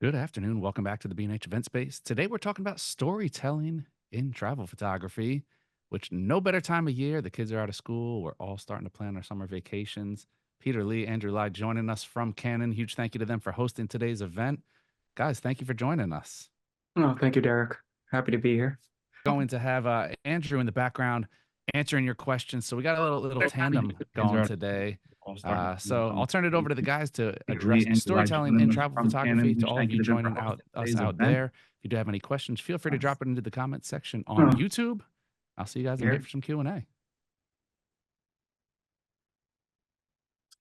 Good afternoon. Welcome back to the B&H Event Space. Today we're talking about storytelling in travel photography, which no better time of year. The kids are out of school. We're all starting to plan our summer vacations. Peter Lee, Andrew Lai joining us from Canon. Huge thank you to them for hosting today's event. Guys, thank you for joining us. Oh, thank you, Derek. Happy to be here. Going to have Andrew in the background answering your questions. So we got a little tandem going today. So I'll turn it over to the guys to address storytelling in travel photography. To all of you joining us out there, if you do have any questions, feel free to drop it into the comments section on Oh, YouTube. I'll see you guys in a bit here. for some Q&A.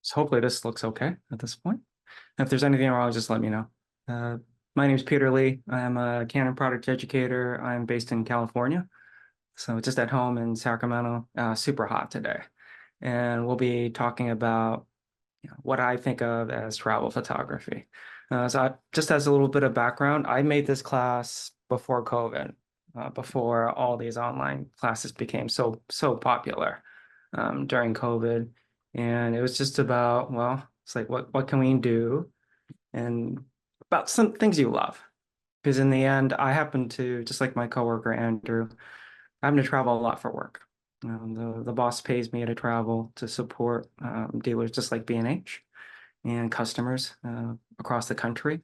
So hopefully this looks okay at this point. If there's anything wrong, just let me know. Uh, my name is Peter Lee. I'm a Canon product educator. I'm based in California. So just at home in Sacramento, super hot today. And we'll be talking about what I think of as travel photography. Just as a little bit of background, I made this class before COVID, before all these online classes became so popular during COVID. And it was just about, well, it's like what can we do? And about some things you love. Because in the end, I happen to, just like my coworker Andrew, I happen to travel a lot for work. The boss pays me to travel to support dealers just like B&H and customers across the country.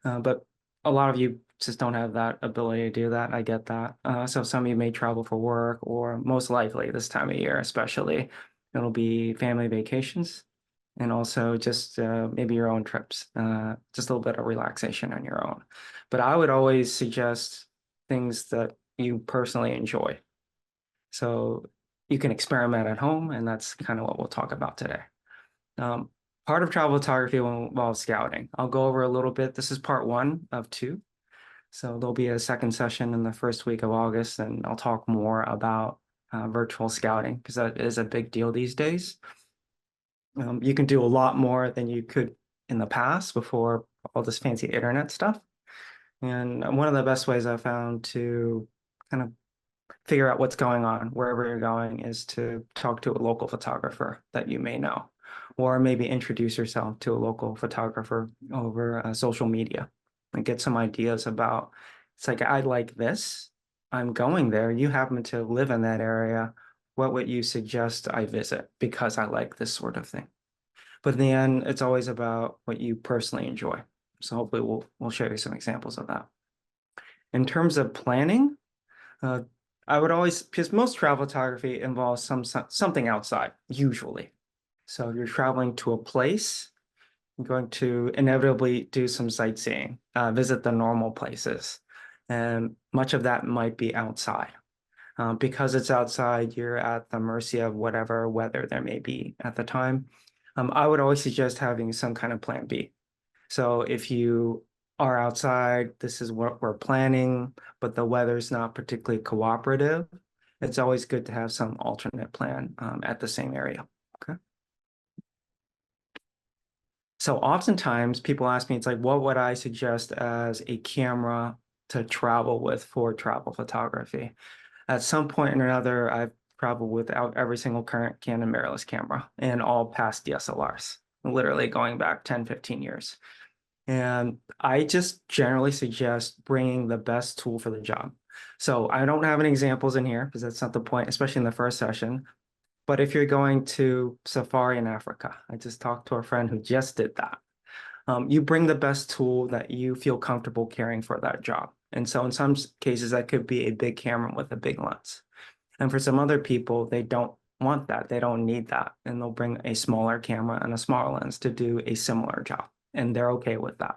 But a lot of you just don't have that ability to do that. I get that. So some of you may travel for work, or most likely this time of year, especially, it'll be family vacations and also just maybe your own trips, just a little bit of relaxation on your own. But I would always suggest things that you personally enjoy. So you can experiment at home, and that's kind of what we'll talk about today. Um, Part of travel photography will involve scouting. I'll go over a little bit. This is part one of two. So there'll be a second session in the first week of August, and I'll talk more about virtual scouting because that is a big deal these days. You can do a lot more than you could in the past before all this fancy internet stuff. And one of the best ways I found to kind of figure out what's going on wherever you're going is to talk to a local photographer that you may know, or maybe introduce yourself to a local photographer over social media and get some ideas about, it's like, I like this, I'm going there, you happen to live in that area, what would you suggest I visit because I like this sort of thing. But in the end, it's always about what you personally enjoy. So hopefully we'll show you some examples of that. In terms of planning, uh, I would always, because most travel photography involves something outside, usually. So if you're traveling to a place, you're going to inevitably do some sightseeing, visit the normal places. And much of that might be outside. Because it's outside, you're at the mercy of whatever weather there may be at the time. I would always suggest having some kind of plan B. So if you are outside, this is what we're planning, but the weather's not particularly cooperative, it's always good to have some alternate plan at the same area. Okay. So oftentimes people ask me, it's like, what would I suggest as a camera to travel with for travel photography? At some point or another, I've traveled without every single current Canon mirrorless camera and all past DSLRs, literally going back 10, 15 years. And I just generally suggest bringing the best tool for the job. So I don't have any examples in here because that's not the point, especially in the first session. But if you're going to safari in Africa, I just talked to a friend who just did that. You bring the best tool that you feel comfortable carrying for that job. And so in some cases, that could be a big camera with a big lens. And for some other people, they don't want that. They don't need that. And they'll bring a smaller camera and a smaller lens to do a similar job. And they're okay with that.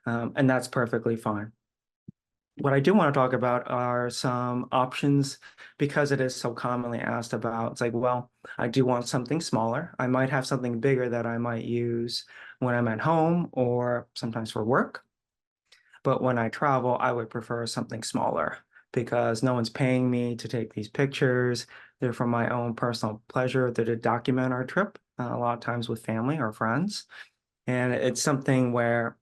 And that's perfectly fine. What I do want to talk about are some options because it is so commonly asked about. It's like, well, I do want something smaller. I might have something bigger that I might use when I'm at home or sometimes for work. But when I travel, I would prefer something smaller because no one's paying me to take these pictures. They're for my own personal pleasure. They're to document our trip, a lot of times with family or friends. And it's something where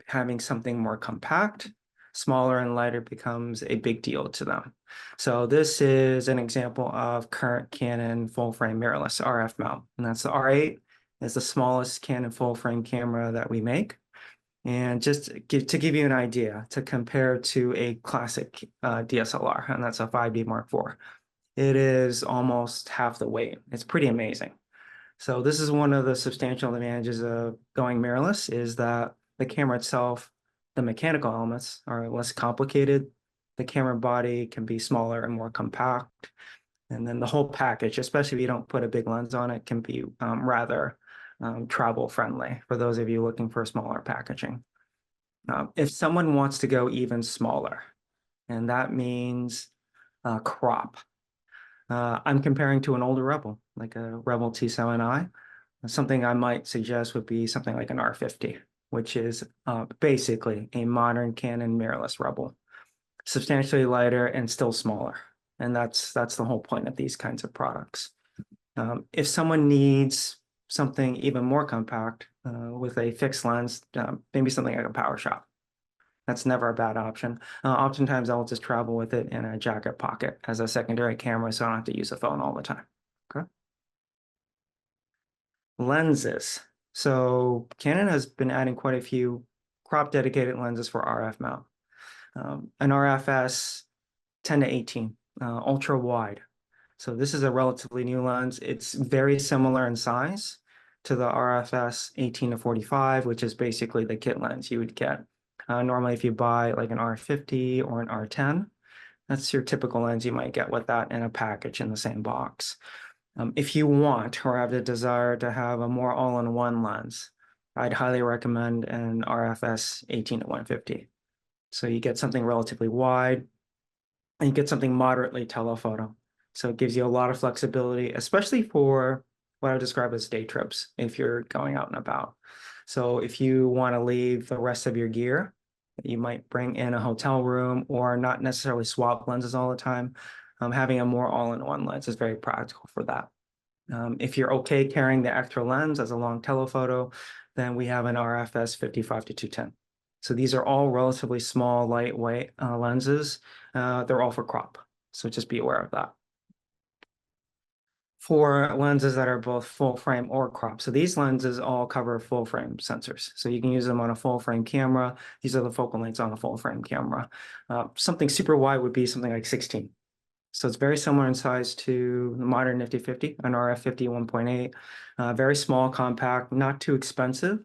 having something more compact, smaller and lighter becomes a big deal to them. So this is an example of current Canon full frame mirrorless RF mount. And that's the R8. It's the smallest Canon full frame camera that we make. And just to give you an idea, to compare to a classic DSLR, and that's a 5D Mark IV, it is almost half the weight. It's pretty amazing. So this is one of the substantial advantages of going mirrorless is that the camera itself, the mechanical elements are less complicated. The camera body can be smaller and more compact. And then the whole package, especially if you don't put a big lens on it, can be rather travel friendly for those of you looking for smaller packaging. If someone wants to go even smaller, and that means crop, I'm comparing to an older Rebel, like a Rebel T7i. Something I might suggest would be something like an R50, which is basically a modern Canon mirrorless Rebel, substantially lighter and still smaller. And that's the whole point of these kinds of products. If someone needs something even more compact with a fixed lens, maybe something like a Power Shop. That's never a bad option. Oftentimes, I'll just travel with it in a jacket pocket as a secondary camera, so I don't have to use a phone all the time. Okay. Lenses. So Canon has been adding quite a few crop dedicated lenses for RF mount. An RFS 10 to 18, ultra wide. So this is a relatively new lens. It's very similar in size to the RFS 18 to 45, which is basically the kit lens you would get. Normally, if you buy like an R50 or an R10, that's your typical lens you might get with that in a package in the same box. If you want or have the desire to have a more all-in-one lens, I'd highly recommend an RFS 18 to 150. So you get something relatively wide and you get something moderately telephoto. So it gives you a lot of flexibility, especially for what I would describe as day trips if you're going out and about. So if you want to leave the rest of your gear, you might bring in a hotel room or not necessarily swap lenses all the time. Having a more all-in-one lens is very practical for that. If you're okay carrying the extra lens as a long telephoto, then we have an RFS 55 to 210. So these are all relatively small, lightweight lenses. They're all for crop. So just be aware of that. For lenses that are both full frame or crop. So these lenses all cover full frame sensors. So you can use them on a full frame camera. These are the focal lengths on a full frame camera. Something super wide would be something like 16. So it's very similar in size to the modern Nifty 50, an RF50 1.8. Very small, compact, not too expensive,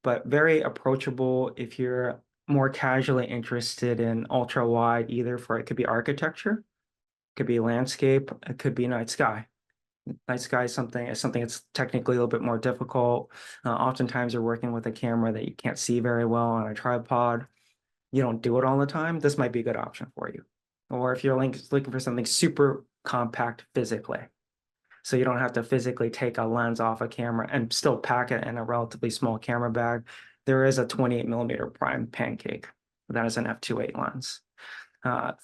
but very approachable if you're more casually interested in ultra wide, either for it could be architecture, it could be landscape, it could be night sky. Night sky is something that's technically a little bit more difficult. Oftentimes you're working with a camera that you can't see very well on a tripod. You don't do it all the time. This might be a good option for you. Or if you're looking for something super compact physically, so you don't have to physically take a lens off a camera and still pack it in a relatively small camera bag, there is a 28 millimeter prime pancake. That is an f2.8 lens.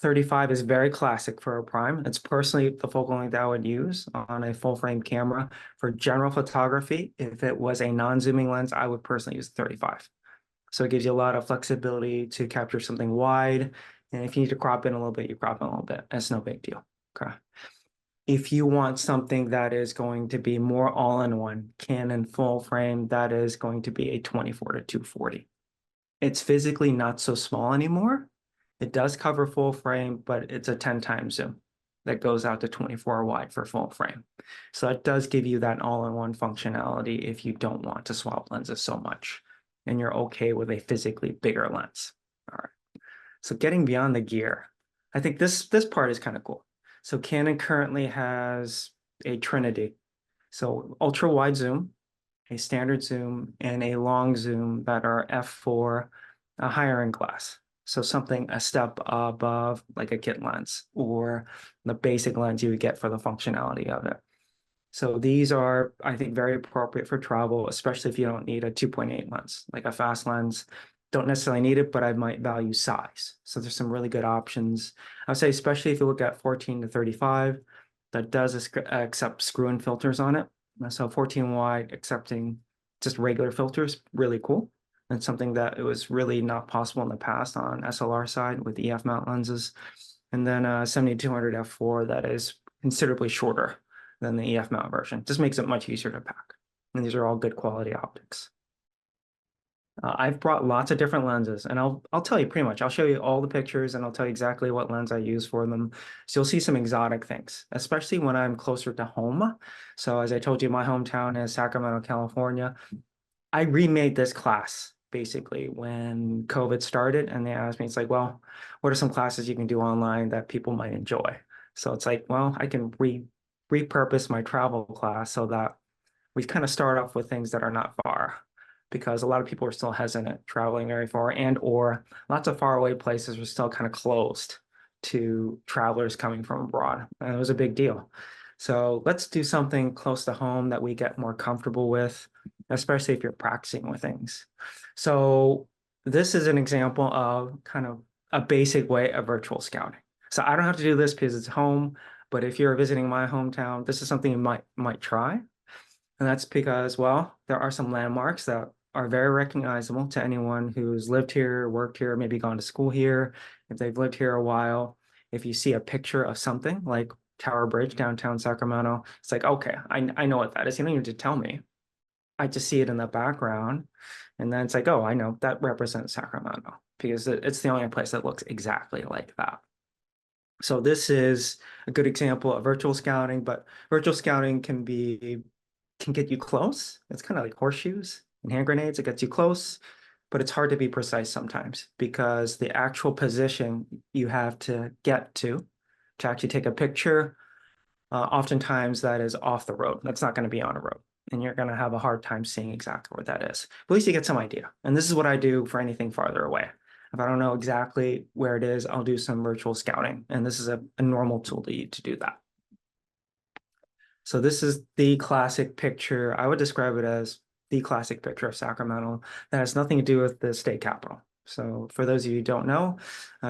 35 is very classic for a prime. It's personally the focal length I would use on a full frame camera. For general photography, if it was a non-zooming lens, I would personally use 35. So it gives you a lot of flexibility to capture something wide. And if you need to crop in a little bit, you crop in a little bit. It's no big deal. Okay. If you want something that is going to be more all-in-one, Canon full frame, that is going to be a 24 to 240. It's physically not so small anymore. It does cover full frame, but it's a 10 times zoom that goes out to 24 wide for full frame. So it does give you that all-in-one functionality if you don't want to swap lenses so much and you're okay with a physically bigger lens. All right. So getting beyond the gear, I think this part is kind of cool. So Canon currently has a trinity. So ultra wide zoom, a standard zoom, and a long zoom that are f4, a higher end class. So something a step above like a kit lens or the basic lens you would get for the functionality of it. So these are, I think, very appropriate for travel, especially if you don't need a 2.8 lens, like a fast lens. Don't necessarily need it, but I might value size. So there's some really good options. I would say, especially if you look at 14 to 35, that does accept screw-in filters on it. So 14 wide, accepting just regular filters, really cool. And something that it was really not possible in the past on SLR side with EF mount lenses. And then 7200 f4 that is considerably shorter than the EF mount version. Just makes it much easier to pack. And these are all good quality optics. I've brought lots of different lenses, and I'll tell you pretty much. I'll show you all the pictures, and I'll tell you exactly what lens I use for them. So you'll see some exotic things, especially when I'm closer to home. So as I told you, my hometown is Sacramento, California. I remade this class basically when COVID started, and they asked me, it's like, well, what are some classes you can do online that people might enjoy? So it's like, well, I can repurpose my travel class so that we kind of start off with things that are not far, because a lot of people are still hesitant traveling very far, and or lots of faraway places are still kind of closed to travelers coming from abroad. And it was a big deal. So let's do something close to home that we get more comfortable with, especially if you're practicing with things. So this is an example of kind of a basic way of virtual scouting. So I don't have to do this because it's home, but if you're visiting my hometown, this is something you might try. And that's because, well, there are some landmarks that are very recognizable to anyone who's lived here, worked here, maybe gone to school here. If they've lived here a while, if you see a picture of something like Tower Bridge, downtown Sacramento, it's like, okay, I know what that is. You don't need to tell me. I just see it in the background. And then it's like, oh, I know that represents Sacramento because it's the only place that looks exactly like that. So this is a good example of virtual scouting, but virtual scouting can get you close. It's kind of like horseshoes and hand grenades. It gets you close, but it's hard to be precise sometimes because the actual position you have to get to actually take a picture, oftentimes that is off the road. That's not going to be on a road. And you're going to have a hard time seeing exactly where that is. But at least you get some idea. And this is what I do for anything farther away. If I don't know exactly where it is, I'll do some virtual scouting. And this is a normal tool to do that. So this is the classic picture. I would describe it as the classic picture of Sacramento that has nothing to do with the state capital. So for those of you who don't know,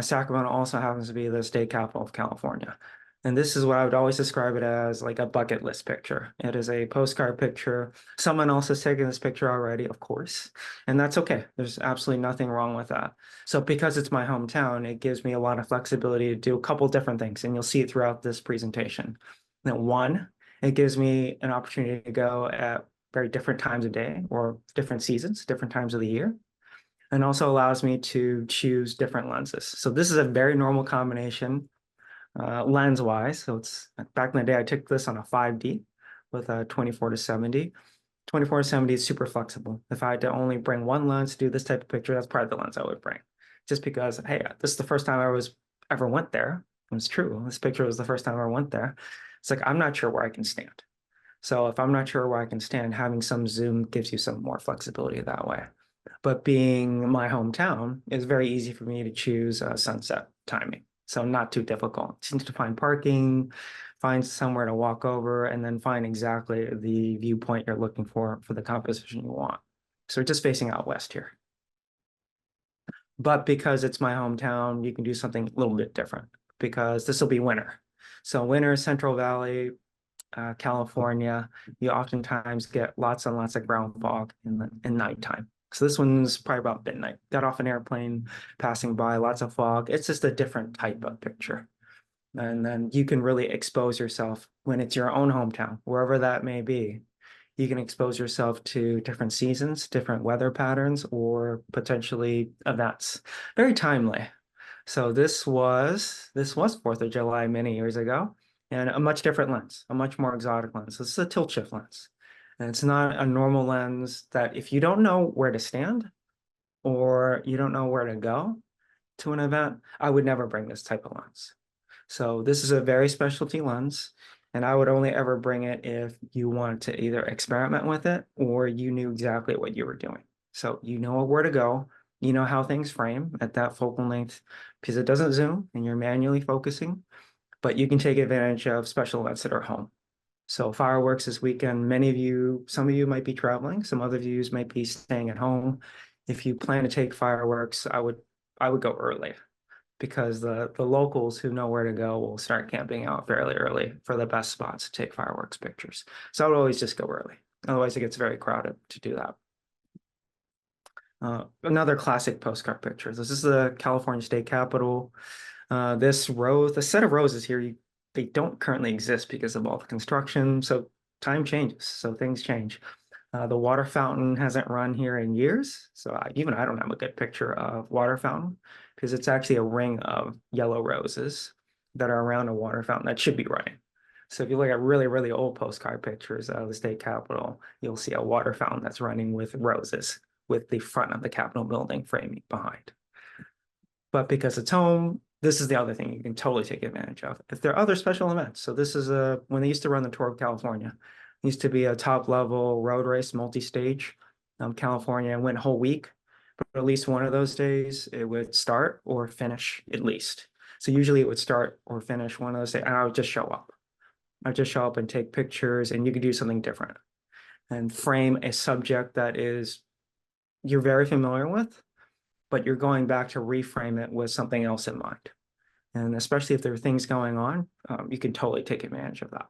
Sacramento also happens to be the state capital of California. And this is what I would always describe it as, like a bucket list picture. It is a postcard picture. Someone else has taken this picture already, of course, and that's okay. There's absolutely nothing wrong with that. So because it's my hometown, it gives me a lot of flexibility to do a couple different things, and you'll see it throughout this presentation. Now, one, it gives me an opportunity to go at very different times of day or different seasons, different times of the year, and also allows me to choose different lenses. So this is a very normal combination lens wise. So it's back in the day, I took this on a 5D with a 24 to 70. 24 to 70 is super flexible. If I had to only bring one lens to do this type of picture, that's probably the lens I would bring. Just because, hey, this is the first time ever went there. It's true. This picture was the first time I ever went there. It's like, I'm not sure where I can stand. So if I'm not sure where I can stand, having some zoom gives you some more flexibility that way. But being my hometown, it's very easy for me to choose sunset timing. So not too difficult. Just need to find parking, find somewhere to walk over, and then find exactly the viewpoint you're looking for the composition you want. So we're just facing out west here. But because it's my hometown, you can do something a little bit different because this will be winter. So winter, Central Valley, California, you oftentimes get lots and lots of ground fog in nighttime. So this one's probably about midnight. Got off an airplane, passing by, lots of fog. It's just a different type of picture. And then you can really expose yourself when it's your own hometown, wherever that may be. You can expose yourself to different seasons, different weather patterns, or potentially events. Very timely. So this was 4th of July many years ago, and a much different lens, a much more exotic lens. This is a tilt shift lens. And it's not a normal lens that if you don't know where to stand or you don't know where to go to an event, I would never bring this type of lens. So this is a very specialty lens, and I would only ever bring it if you wanted to either experiment with it or you knew exactly what you were doing. So you know where to go, you know how things frame at that focal length because it doesn't zoom and you're manually focusing, but you can take advantage of special events that are home. So fireworks this weekend, some of you might be traveling, some other of you might be staying at home. If you plan to take fireworks, I would go early because the locals who know where to go will start camping out fairly early for the best spots to take fireworks pictures. So I would always just go early. Otherwise, it gets very crowded to do that. Another classic postcard picture. This is the California State Capitol. The set of roses here, they don't currently exist because of all the construction. So time changes, so things change. The water fountain hasn't run here in years, so even I don't have a good picture of water fountain because it's actually a ring of yellow roses that are around a water fountain that should be running. So if you look at really, really old postcard pictures of the state capitol, you'll see a water fountain that's running with roses with the front of the Capitol building framing behind. But because it's home, this is the other thing you can totally take advantage of. If there are other special events, so this is when they used to run the tour of California, it used to be a top level road race, multi-stage. California went a whole week, but at least one of those days it would start or finish at least. So usually it would start or finish one of those days, and I would just show up. I'd just show up and take pictures, and you could do something different and frame a subject that is you're very familiar with, but you're going back to reframe it with something else in mind. And especially if there are things going on, you can totally take advantage of that.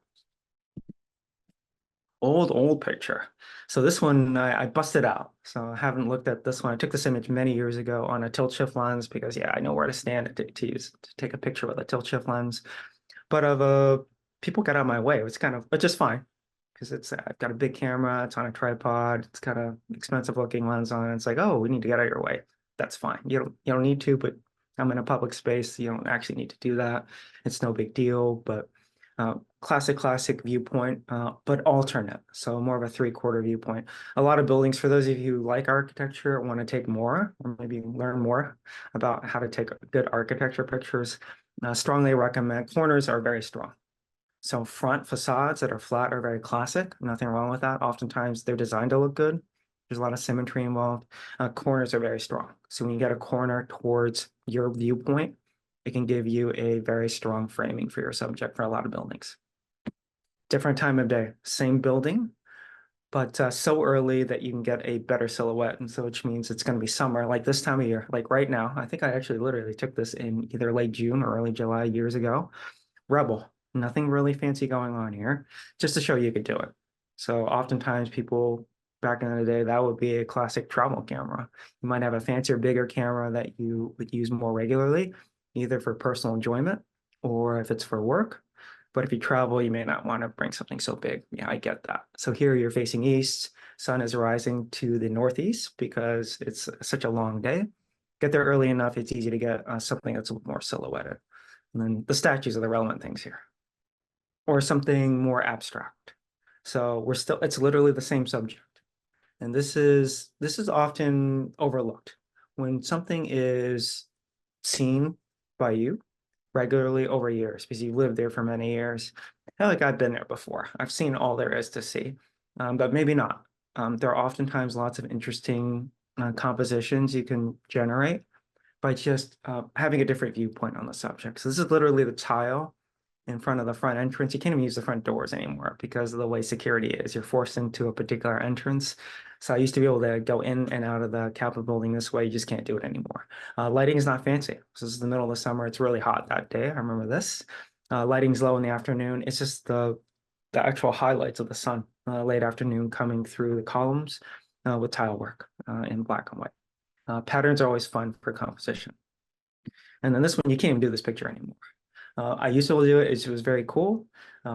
Old picture. So this one I busted out. So I haven't looked at this one. I took this image many years ago on a tilt shift lens because yeah, I know where to stand to use to take a picture with a tilt shift lens. But of people got out of my way. It was kind of, but just fine because it's I've got a big camera. It's on a tripod. It's got a expensive looking lens on it. It's like, oh, we need to get out of your way. That's fine. You don't need to, but I'm in a public space. You don't actually need to do that. It's no big deal. But classic viewpoint, but alternate. So more of a three-quarter viewpoint. A lot of buildings, for those of you who like architecture, want to take more or maybe learn more about how to take good architecture pictures. Strongly recommend. Corners are very strong. So front facades that are flat are very classic. Nothing wrong with that. Oftentimes they're designed to look good. There's a lot of symmetry involved. Corners are very strong. So when you get a corner towards your viewpoint, it can give you a very strong framing for your subject for a lot of buildings. Different time of day, same building, but so early that you can get a better silhouette. And so which means it's going to be summer, like this time of year, like right now. I think I actually literally took this in either late June or early July years ago. Rebel, nothing really fancy going on here, just to show you could do it. So oftentimes people back in the day, that would be a classic travel camera. You might have a fancier, bigger camera that you would use more regularly, either for personal enjoyment or if it's for work. But if you travel, you may not want to bring something so big. Yeah, I get that. So here you're facing east, sun is rising to the northeast because it's such a long day. Get there early enough, it's easy to get something that's a little more silhouetted. And then the statues are the relevant things here, or something more abstract. So it's literally the same subject. And this is often overlooked. When something is seen by you regularly over years, because you've lived there for many years, I feel like I've been there before. I've seen all there is to see, but maybe not. There are oftentimes lots of interesting compositions you can generate by just having a different viewpoint on the subject. So this is literally the tile in front of the front entrance. You can't even use the front doors anymore because of the way security is. You're forced into a particular entrance. So I used to be able to go in and out of the Capitol building this way. You just can't do it anymore. Lighting is not fancy. So this is the middle of the summer. It's really hot that day. I remember this. Lighting's low in the afternoon. It's just the actual highlights of the sun, late afternoon coming through the columns with tile work in black and white. Patterns are always fun for composition. And then this one, you can't even do this picture anymore. I used to do it. It was very cool.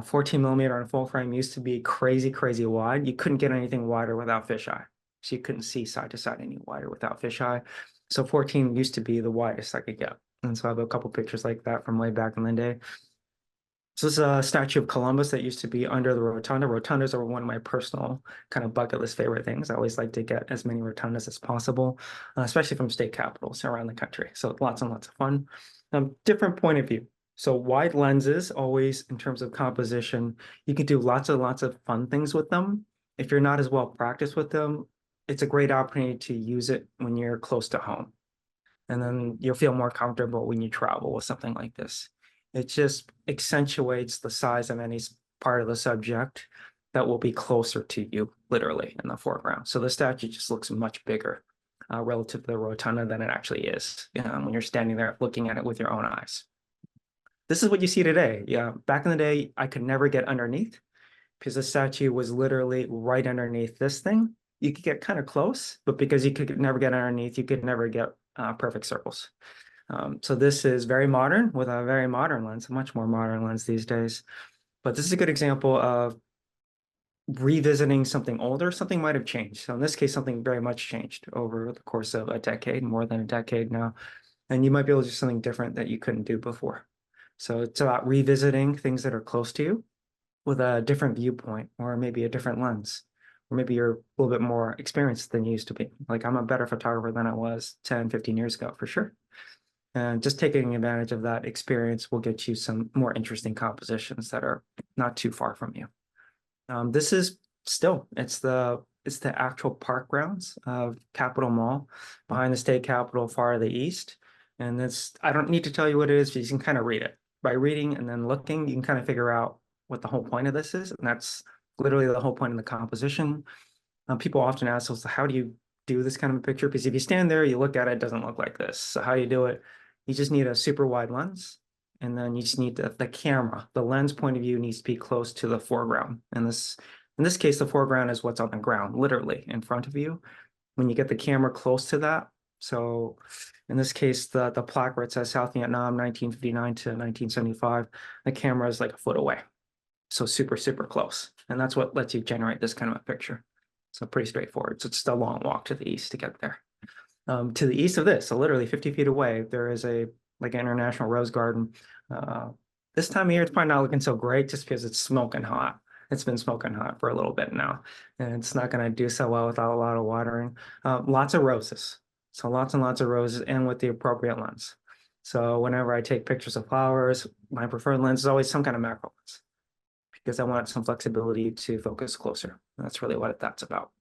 14 millimeter on full frame used to be crazy wide. You couldn't get anything wider without fisheye. So you couldn't see side to side any wider without fisheye. So 14 used to be the widest I could get. And so I have a couple pictures like that from way back in the day. So this is a statue of Columbus that used to be under the rotunda. Rotundas are one of my personal kind of bucket list favorite things. I always like to get as many rotundas as possible, especially from state capitals around the country. So lots and lots of fun. Different point of view. So wide lenses, always in terms of composition, you can do lots of fun things with them. If you're not as well practiced with them, it's a great opportunity to use it when you're close to home. And then you'll feel more comfortable when you travel with something like this. It just accentuates the size of any part of the subject that will be closer to you, literally, in the foreground. So the statue just looks much bigger relative to the rotunda than it actually is, when you're standing there looking at it with your own eyes. This is what you see today. Yeah, back in the day, I could never get underneath because the statue was literally right underneath this thing. You could get kind of close, but because you could never get underneath, you could never get perfect circles. So this is very modern with a very modern lens, a much more modern lens these days. But this is a good example of revisiting something older, something might have changed. So in this case, something very much changed over the course of a decade, more than a decade now. And you might be able to do something different that you couldn't do before. So it's about revisiting things that are close to you with a different viewpoint or maybe a different lens. Or maybe you're a little bit more experienced than you used to be. Like I'm a better photographer than I was 10, 15 years ago, for sure. And just taking advantage of that experience will get you some more interesting compositions that are not too far from you. This is still, it's the actual park grounds of Capitol Mall behind the state capitol far to the east. And this, I don't need to tell you what it is, but you can kind of read it. By reading and then looking, you can kind of figure out what the whole point of this is. And that's literally the whole point of the composition. People often ask us, how do you do this kind of a picture? Because if you stand there, you look at it, it doesn't look like this. So how you do it, you just need a super wide lens. And then you just need the camera, the lens point of view needs to be close to the foreground. And in this case, the foreground is what's on the ground, literally in front of you. When you get the camera close to that, so in this case, the plaque where it says South Vietnam, 1959 to 1975, the camera is like a foot away. So super, super close. And that's what lets you generate this kind of a picture. So pretty straightforward. So it's just a long walk to the east to get there. To the east of this, so literally 50 feet away, there is a like an international rose garden. This time of year, it's probably not looking so great just because it's smoking hot. It's been smoking hot for a little bit now, and it's not going to do so well without a lot of watering. Lots of roses. So lots and lots of roses and with the appropriate lens. So whenever I take pictures of flowers, my preferred lens is always some kind of macro lens because I want some flexibility to focus closer. That's really what that's about.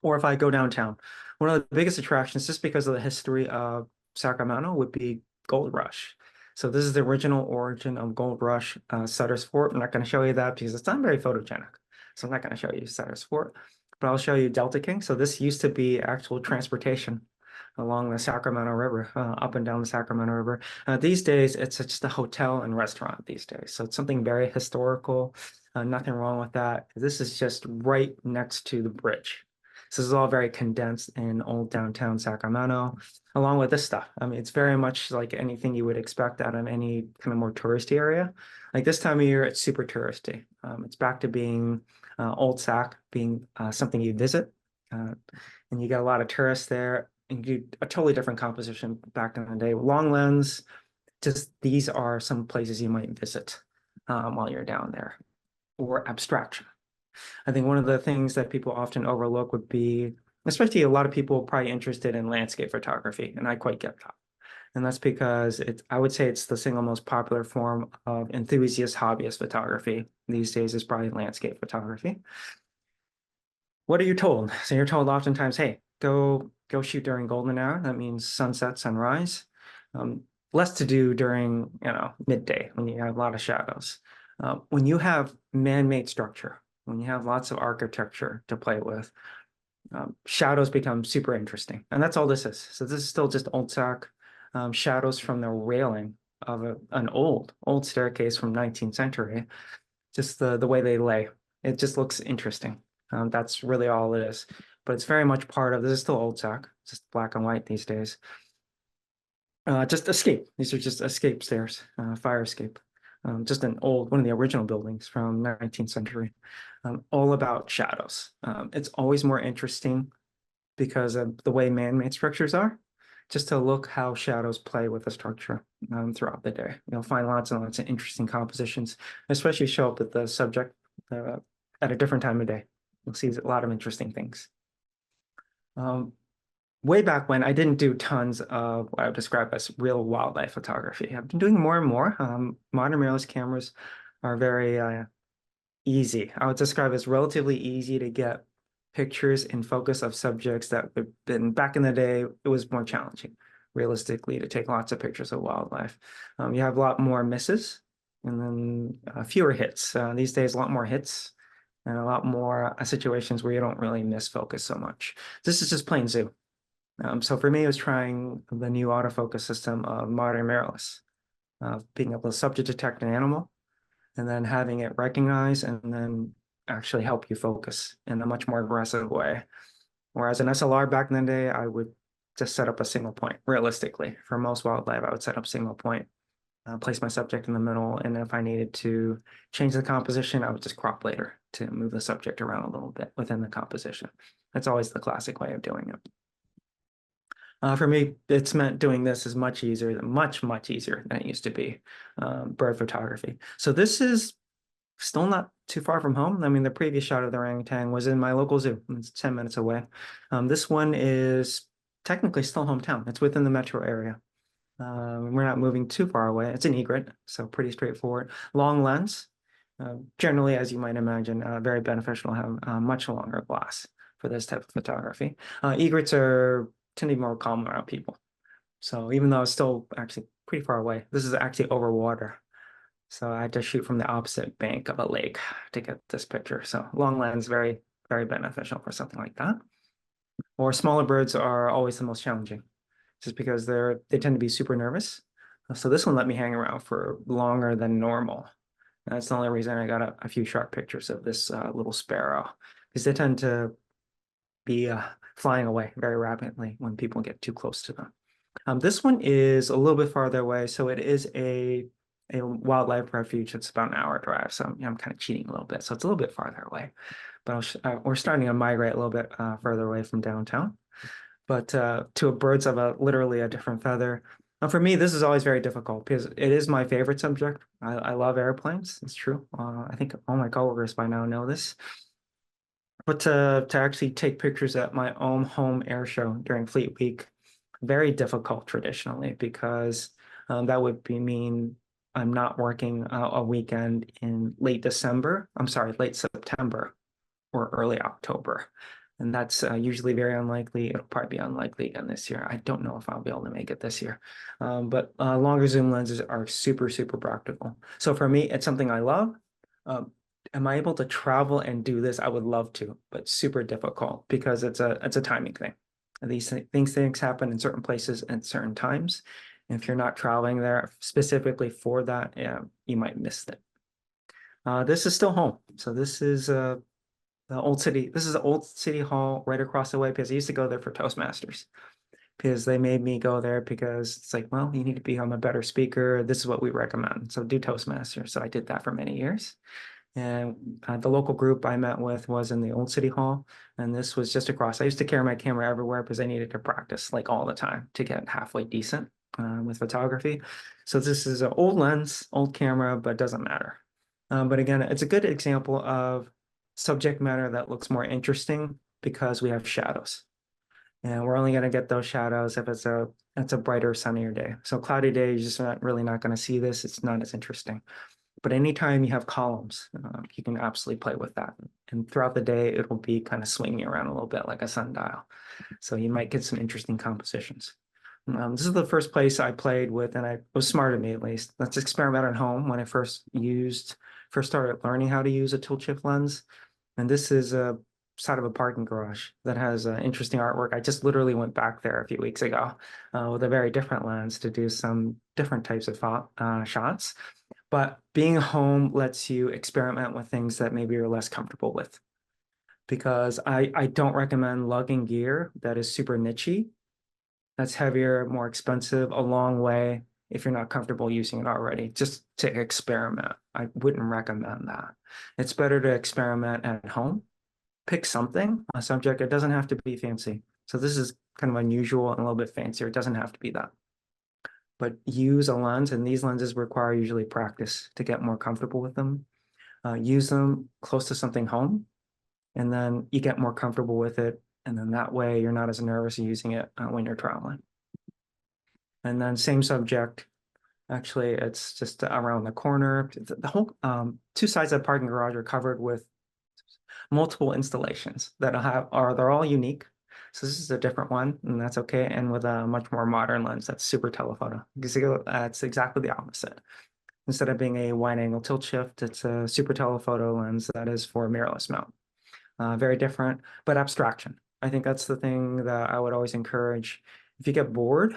Or if I go downtown, one of the biggest attractions, just because of the history of Sacramento, would be Gold Rush. So this is the original origin of Gold Rush, Sutter's Fort. I'm not going to show you that because it's not very photogenic. So I'm not going to show you Sutter's Fort, but I'll show you Delta King. So this used to be actual transportation along the Sacramento River, up and down the Sacramento River. These days, it's just a hotel and restaurant these days. So it's something very historical. Nothing wrong with that. This is just right next to the bridge. So this is all very condensed in old downtown Sacramento, along with this stuff. I mean, it's very much like anything you would expect out of any kind of more touristy area. Like this time of year, it's super touristy. It's back to being Old Sac, being something you visit. And you got a lot of tourists there and you do a totally different composition back in the day. Long lens, just these are some places you might visit while you're down there, or abstraction. I think one of the things that people often overlook would be, especially a lot of people probably interested in landscape photography, and I quite get that. And that's because I would say it's the single most popular form of enthusiast hobbyist photography these days is probably landscape photography. What are you told? So you're told oftentimes, hey, go shoot during golden hour. That means sunset, sunrise. Less to do during, midday when you have a lot of shadows. When you have man-made structure, when you have lots of architecture to play with, shadows become super interesting. And that's all this is. So this is still just old Sac shadows from the railing of an old staircase from 19th century. Just the way they lay. It just looks interesting. That's really all it is. But it's very much part of, this is still old Sac, just black and white these days. Just escape. These are just escape stairs, fire escape. Just one of the original buildings from 19th century. All about shadows. It's always more interesting because of the way man-made structures are, just to look how shadows play with the structure throughout the day. You'll find lots and lots of interesting compositions, especially show up with the subject at a different time of day. You'll see a lot of interesting things. Way back when, I didn't do tons of what I would describe as real wildlife photography. I've been doing more and more. Modern mirrorless cameras are very easy. I would describe as relatively easy to get pictures in focus of subjects that have been back in the day. It was more challenging, realistically, to take lots of pictures of wildlife. You have a lot more misses and then fewer hits. These days, a lot more hits and a lot more situations where you don't really miss focus so much. This is just plain zoo. So for me, it was trying the new autofocus system of modern mirrorless, being able to subject detect an animal and then having it recognize and then actually help you focus in a much more aggressive way. Whereas an SLR back in the day, I would just set up a single point. Realistically, for most wildlife, I would set up single point. place my subject in the middle, and if I needed to change the composition, I would just crop later to move the subject around a little bit within the composition. That's always the classic way of doing it. For me, it's meant doing this is much easier, much easier than it used to be, bird photography. So this is still not too far from home. I mean, the previous shot of the orangutan was in my local zoo. It's 10 minutes away. This one is technically still hometown. It's within the metro area. We're not moving too far away. It's an egret, so pretty straightforward. Long lens, generally, as you might imagine, very beneficial to have much longer glass for this type of photography. Egrets tend to be more common around people. So even though it's still actually pretty far away, this is actually over water. So I had to shoot from the opposite bank of a lake to get this picture. So long lens, very beneficial for something like that. Or smaller birds are always the most challenging, just because they tend to be super nervous. So this one let me hang around for longer than normal. And that's the only reason I got a few sharp pictures of this little sparrow, because they tend to be flying away very rapidly when people get too close to them. This one is a little bit farther away, so it is a wildlife refuge. It's about an hour drive, so I'm kind of cheating a little bit. So it's a little bit farther away, but we're starting to migrate a little bit further away from downtown. But to birds of literally a different feather. For me, this is always very difficult because it is my favorite subject. I love airplanes. It's true. I think all my coworkers by now know this. But to actually take pictures at my own home air show during Fleet Week, very difficult traditionally, because that would mean I'm not working a weekend in late December. I'm sorry, late September or early October. And that's usually very unlikely. It'll probably be unlikely again this year. I don't know if I'll be able to make it this year. But longer zoom lenses are super practical. So for me, it's something I love. Am I able to travel and do this? I would love to, but super difficult because it's a timing thing. These things happen in certain places at certain times. And if you're not traveling there specifically for that, yeah, you might miss it. This is still home. So this is the old city. This is the old city hall right across the way, because I used to go there for Toastmasters, because they made me go there because it's like, well, you need to become a better speaker. This is what we recommend. So do Toastmasters. So I did that for many years. And the local group I met with was in the old city hall, and this was just across. I used to carry my camera everywhere because I needed to practice like all the time to get halfway decent with photography. So this is an old lens, old camera, but doesn't matter. But again, it's a good example of subject matter that looks more interesting because we have shadows. And we're only going to get those shadows if it's a brighter, sunnier day. So cloudy day, you're just really not going to see this. It's not as interesting. But anytime you have columns, you can absolutely play with that. And throughout the day, it'll be kind of swinging around a little bit like a sundial. So you might get some interesting compositions. This is the first place I played with, and it was smart of me at least. Let's experiment at home. When I first started learning how to use a tilt shift lens. And this is a side of a parking garage that has interesting artwork. I just literally went back there a few weeks ago with a very different lens to do some different types of shots. But being home lets you experiment with things that maybe you're less comfortable with. Because I don't recommend lugging gear that is super nichey. That's heavier, more expensive, a long way if you're not comfortable using it already, just to experiment. I wouldn't recommend that. It's better to experiment at home. Pick something, a subject. It doesn't have to be fancy. So this is kind of unusual and a little bit fancier. It doesn't have to be that. But use a lens, and these lenses require usually practice to get more comfortable with them. Use them close to something home, and then you get more comfortable with it. And then that way you're not as nervous using it when you're traveling. And then same subject, actually, it's just around the corner. The whole two sides of the parking garage are covered with multiple installations that they're all unique. So this is a different one, and that's okay. And with a much more modern lens, that's super telephoto. Because it's exactly the opposite. Instead of being a wide angle tilt shift, it's a super telephoto lens that is for mirrorless mount. Very different, but abstraction. I think that's the thing that I would always encourage. If you get bored,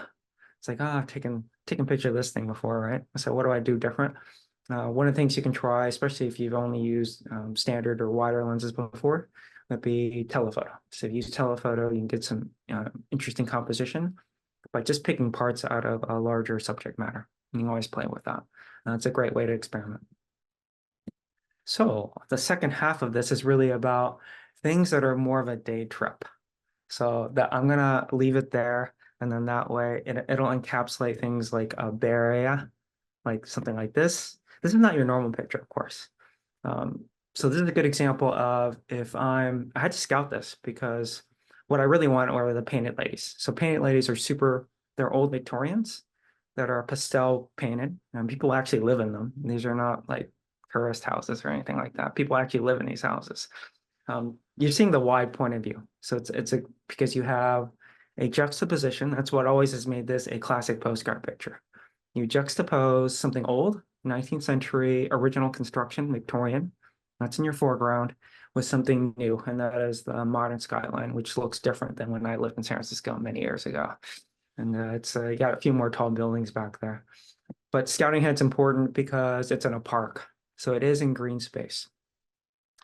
it's like, I've taken a picture of this thing before, right? So what do I do different? One of the things you can try, especially if you've only used standard or wider lenses before, would be telephoto. So if you use telephoto, you can get some interesting composition by just picking parts out of a larger subject matter. You can always play with that. It's a great way to experiment. So the second half of this is really about things that are more of a day trip. So that I'm gonna leave it there, and then that way it'll encapsulate things like a Bay Area, like something like this. This is not your normal picture, of course. So this is a good example of if I had to scout this because what I really want are the painted ladies. So painted ladies are they're old Victorians that are pastel painted, and people actually live in them. These are not like tourist houses or anything like that. People actually live in these houses. You're seeing the wide point of view. So because you have a juxtaposition. That's what always has made this a classic postcard picture. You juxtapose something old, 19th century, original construction, Victorian, that's in your foreground, with something new, and that is the modern skyline, which looks different than when I lived in San Francisco many years ago. And it's you got a few more tall buildings back there. But Scouting Head's important because it's in a park, so it is in green space.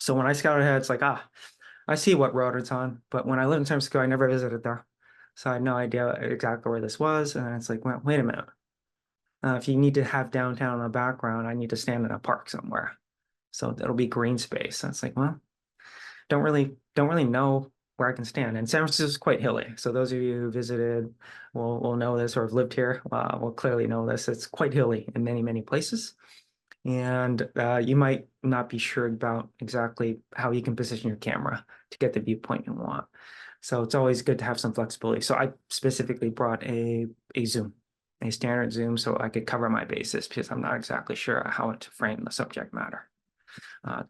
So when I scout ahead, it's like, I see what road it's on. But when I lived in San Francisco, I never visited there. So I had no idea exactly where this was. And it's like, well, wait a minute. If you need to have downtown in the background, I need to stand in a park somewhere. So it'll be green space. And it's like, well, don't really know where I can stand. And San Francisco is quite hilly. So those of you who visited will know this or have lived here will clearly know this. It's quite hilly in many, many places. And you might not be sure about exactly how you can position your camera to get the viewpoint you want. So it's always good to have some flexibility. So I specifically brought a zoom, a standard zoom, so I could cover my bases because I'm not exactly sure how to frame the subject matter.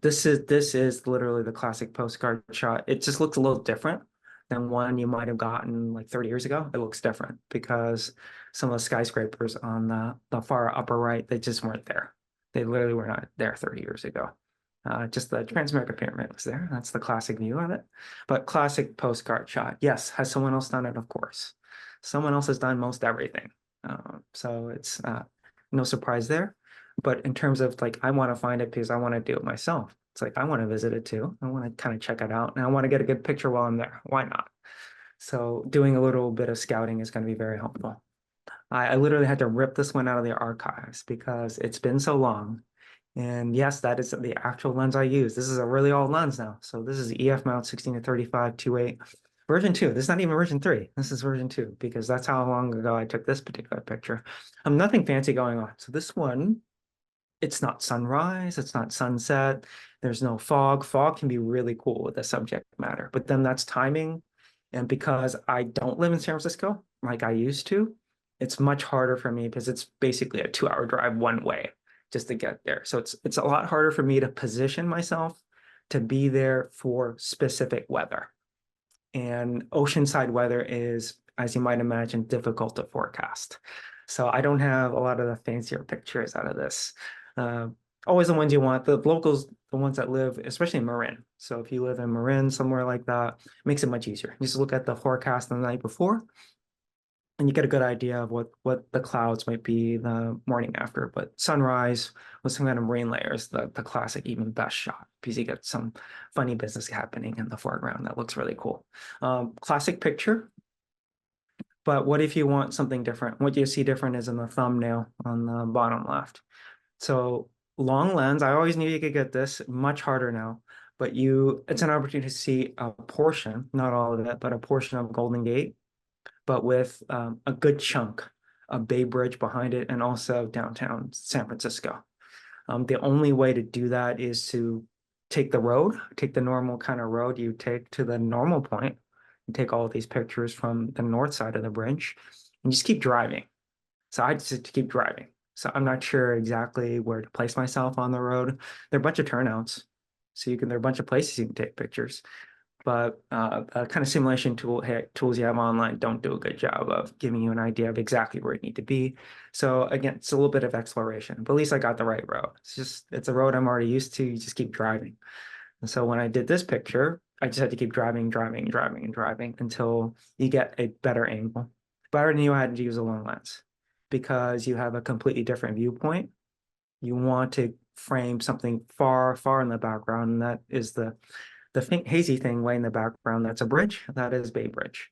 This is literally the classic postcard shot. It just looks a little different than one you might have gotten like 30 years ago. It looks different because some of the skyscrapers on the far upper right, they just weren't there. They literally were not there 30 years ago. Just the Transamerica Pyramid was there. That's the classic view of it. But classic postcard shot. Yes, has someone else done it? Of course. Someone else has done most everything. So it's no surprise there. But in terms of like, I want to find it because I want to do it myself. It's like, I want to visit it too. I want to kind of check it out and I want to get a good picture while I'm there. Why not? So doing a little bit of scouting is going to be very helpful. I literally had to rip this one out of the archives because it's been so long. And yes, that is the actual lens I use. This is a really old lens now. So this is EF mount 16 to 35 2.8 version 2. This is not even version 3. This is version 2 because that's how long ago I took this particular picture. Nothing fancy going on. So this one, it's not sunrise, it's not sunset, there's no fog. Fog can be really cool with the subject matter, but then that's timing. And because I don't live in San Francisco like I used to, it's much harder for me because it's basically a 2-hour drive one way just to get there. So it's a lot harder for me to position myself to be there for specific weather. And oceanside weather is, as you might imagine, difficult to forecast. So I don't have a lot of the fancier pictures out of this. Uh, Always the ones you want, the locals, the ones that live, especially in Marin. So if you live in Marin, somewhere like that, it makes it much easier. You just look at the forecast the night before, and you get a good idea of what the clouds might be the morning after. But sunrise with some kind of rain layers, the classic, even best shot, because you get some funny business happening in the foreground that looks really cool. Classic picture. But what if you want something different? What you see different is in the thumbnail on the bottom left. So long lens, I always knew you could get this, much harder now, but it's an opportunity to see a portion, not all of it, but a portion of Golden Gate, but with a good chunk of Bay Bridge behind it and also downtown San Francisco. The only way to do that is to take the normal kind of road you take to the normal point, and take all of these pictures from the north side of the bridge and just keep driving. So I just keep driving. So I'm not sure exactly where to place myself on the road. There are a bunch of turnouts. So there are a bunch of places you can take pictures. But kind of simulation tools you have online don't do a good job of giving you an idea of exactly where you need to be. So again, it's a little bit of exploration, but at least I got the right road. It's a road I'm already used to. You just keep driving. And so when I did this picture, I just had to keep driving until you get a better angle. But I already knew I had to use a long lens because you have a completely different viewpoint. You want to frame something far, far in the background, and that is the hazy thing way in the background. That's a bridge. That is Bay Bridge.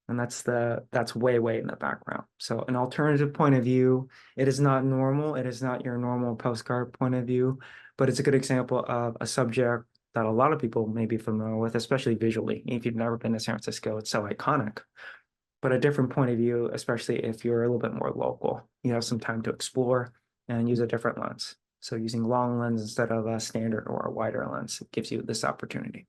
And that's way in the background. So an alternative point of view, it is not normal. It is not your normal postcard point of view, but it's a good example of a subject that a lot of people may be familiar with, especially visually. If you've never been to San Francisco, it's so iconic. But a different point of view, especially if you're a little bit more local, you have some time to explore and use a different lens. So using long lens instead of a standard or a wider lens, it gives you this opportunity.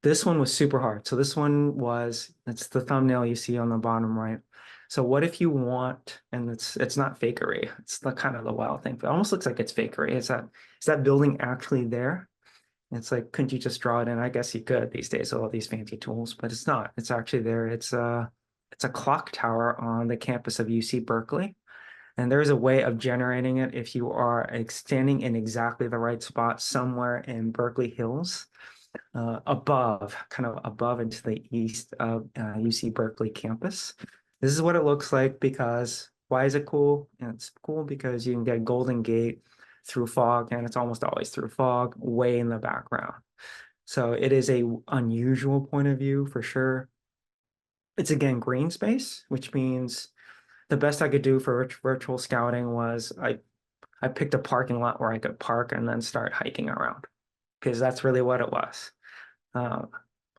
This one was super hard. So this one was, it's the thumbnail you see on the bottom right. So what if you want, and it's not fakery, it's the kind of the wild thing, but it almost looks like it's fakery. Is that building actually there? It's like, couldn't you just draw it in? I guess you could these days with all these fancy tools, but it's not. It's actually there. It's a clock tower on the campus of UC Berkeley. And there's a way of generating it if you are standing in exactly the right spot somewhere in Berkeley Hills, kind of above and to the east of UC Berkeley campus. This is what it looks like because why is it cool? And it's cool because you can get Golden Gate through fog, and it's almost always through fog, way in the background. So it is a unusual point of view for sure. It's again green space, which means the best I could do for virtual scouting was I picked a parking lot where I could park and then start hiking around because that's really what it was. Uh,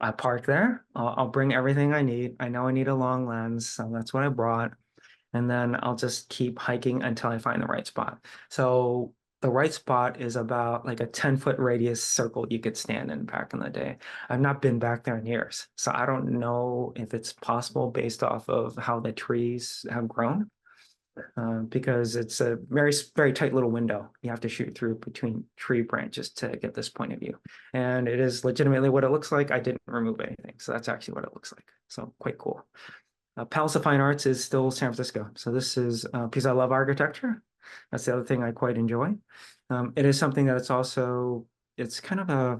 I park there. I'll bring everything I need. I know I need a long lens, so that's what I brought. And then I'll just keep hiking until I find the right spot. So the right spot is about like a 10-foot radius circle you could stand in back in the day. I've not been back there in years, so I don't know if it's possible based off of how the trees have grown. Because it's a very tight little window you have to shoot through between tree branches to get this point of view. And it is legitimately what it looks like. I didn't remove anything. So that's actually what it looks like. So quite cool. Palace of Fine Arts is still San Francisco. So this is because I love architecture. That's the other thing I quite enjoy. It is something that it's kind of a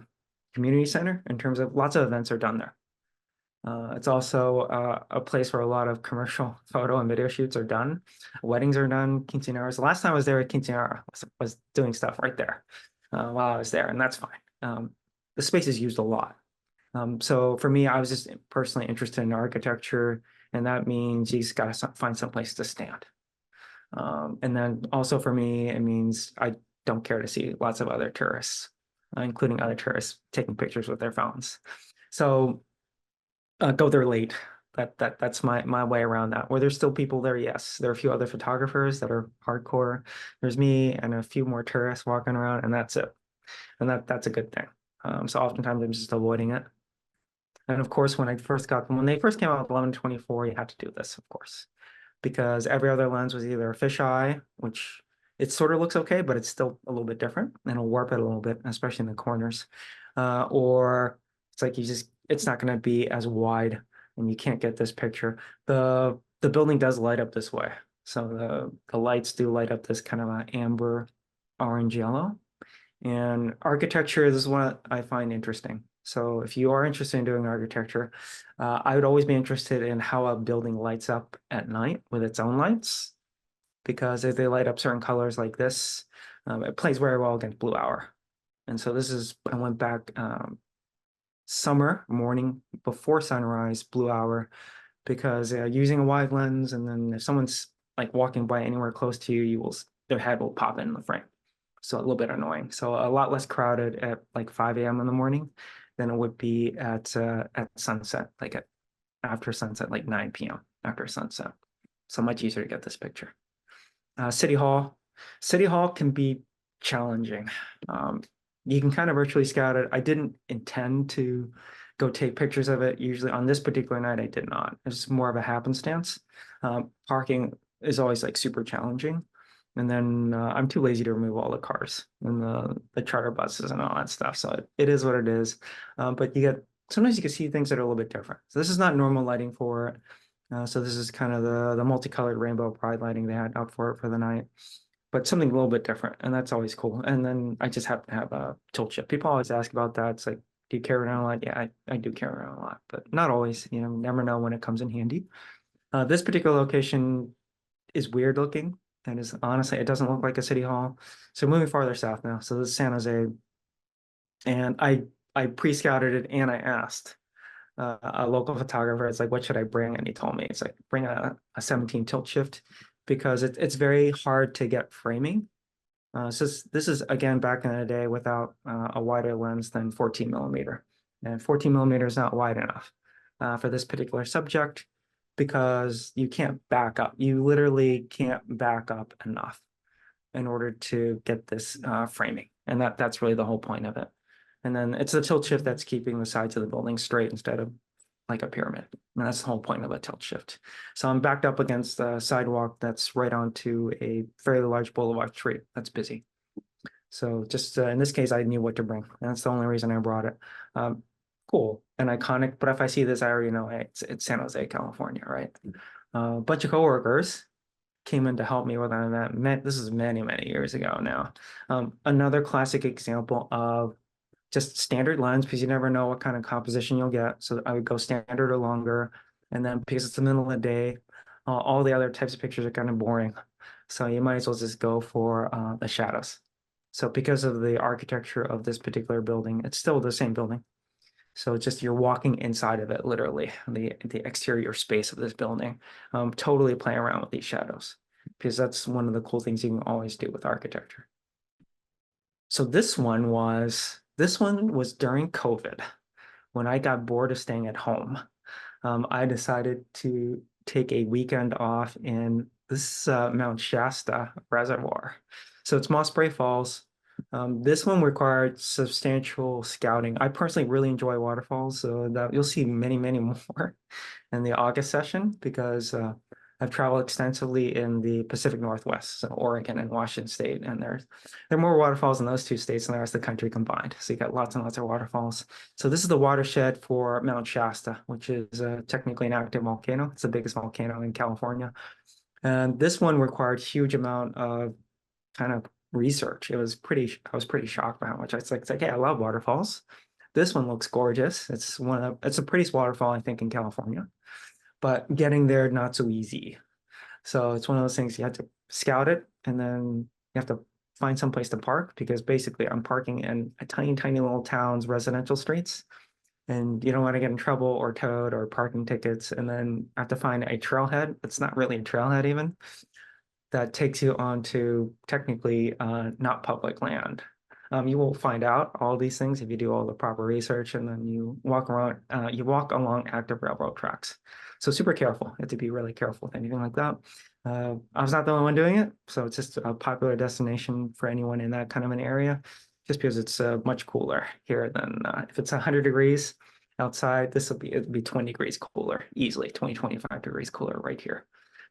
community center in terms of lots of events are done there. It's also a place where a lot of commercial photo and video shoots are done. Weddings are done, quinceañeras. The last time I was there at quinceañera was doing stuff right there while I was there, and that's fine. The space is used a lot. So for me, I was just personally interested in architecture, and that means you just got to find some place to stand. And then also for me, it means I don't care to see lots of other tourists, including other tourists taking pictures with their phones. So go there late. That's my way around that. Where there's still people there, yes. There are a few other photographers that are hardcore. There's me and a few more tourists walking around, and that's it. And that's a good thing. So oftentimes I'm just avoiding it. And of course, when they first came out with 11-24, you had to do this, of course, because every other lens was either a fisheye, which it sort of looks okay, but it's still a little bit different, and it'll warp it a little bit, especially in the corners. Or it's like it's not going to be as wide, and you can't get this picture. The building does light up this way, so the lights do light up this kind of an amber, orange yellow. And architecture is what I find interesting. So if you are interested in doing architecture, I would always be interested in how a building lights up at night with its own lights, because if they light up certain colors like this, it plays very well against blue hour. And so I went back summer morning before sunrise, blue hour, because using a wide lens, and then if someone's like walking by anywhere close to you, their head will pop in the frame. So a little bit annoying. So a lot less crowded at like 5 a.m. in the morning than it would be at sunset, after sunset, like 9 p.m. after sunset. So much easier to get this picture. City Hall. City Hall can be challenging. You can kind of virtually scout it. I didn't intend to go take pictures of it. Usually on this particular night, I did not. It's more of a happenstance. Parking is always like super challenging. And then I'm too lazy to remove all the cars and the charter buses and all that stuff. So it is what it is. But sometimes you can see things that are a little bit different. So this is not normal lighting for it. So this is kind of the multicolored rainbow pride lighting they had up for it for the night, but something a little bit different. And that's always cool. And then I just happen to have a tilt shift. People always ask about that. It's like, do you carry around a lot? Yeah, I do carry around a lot, but not always. Never know when it comes in handy. This particular location is weird looking. That is honestly, it doesn't look like a city hall. So moving farther south now. So this is San Jose. And I pre-scouted it and I asked a local photographer. It's like, what should I bring? And he told me, it's like, bring a 17 tilt shift because it's very hard to get framing. This is again back in the day without a wider lens than 14 millimeter, and 14 millimeter is not wide enough for this particular subject because you can't back up. You literally can't back up enough in order to get this framing, and that's really the whole point of it. And then it's the tilt shift that's keeping the sides of the building straight instead of like a pyramid. And that's the whole point of a tilt shift. So I'm backed up against the sidewalk that's right onto a fairly large boulevard street that's busy. So just in this case, I knew what to bring. And that's the only reason I brought it. Cool and iconic, but if I see this, I already know, hey, it's San Jose, California, right? A bunch of coworkers came in to help me with that. This is many, many years ago now. Another classic example of just standard lens because you never know what kind of composition you'll get. So I would go standard or longer. And then because it's the middle of the day, all the other types of pictures are kind of boring. So you might as well just go for the shadows. So because of the architecture of this particular building, it's still the same building. So it's just you're walking inside of it, literally, the exterior space of this building. Totally playing around with these shadows because that's one of the cool things you can always do with architecture. So this one was during COVID when I got bored of staying at home. I decided to take a weekend off in this Mount Shasta Reservoir. So it's Mossbrea Falls. This one required substantial scouting. I personally really enjoy waterfalls, so that you'll see many, many more in the August session because I've traveled extensively in the Pacific Northwest, so Oregon and Washington State, and there are more waterfalls in those two states than the rest of the country combined. So you got lots and lots of waterfalls. So this is the watershed for Mount Shasta, which is technically an active volcano. It's the biggest volcano in California. And this one required huge amount of kind of research. I was pretty shocked by how much it's like, hey, I love waterfalls. This one looks gorgeous. It's the prettiest waterfall, I think, in California, but getting there, not so easy. So it's one of those things you have to scout it and then you have to find some place to park because basically I'm parking in a tiny, tiny little town's residential streets and you don't want to get in trouble or towed or parking tickets. And then I have to find a trailhead. It's not really a trailhead even that takes you onto technically not public land. You will find out all these things if you do all the proper research and then you walk along active railroad tracks. So super careful. You have to be really careful with anything like that. I was not the only one doing it, so it's just a popular destination for anyone in that kind of an area, just because it's much cooler here than if it's 100 degrees outside, it'd be 20 degrees cooler, easily 20, 25 degrees cooler right here.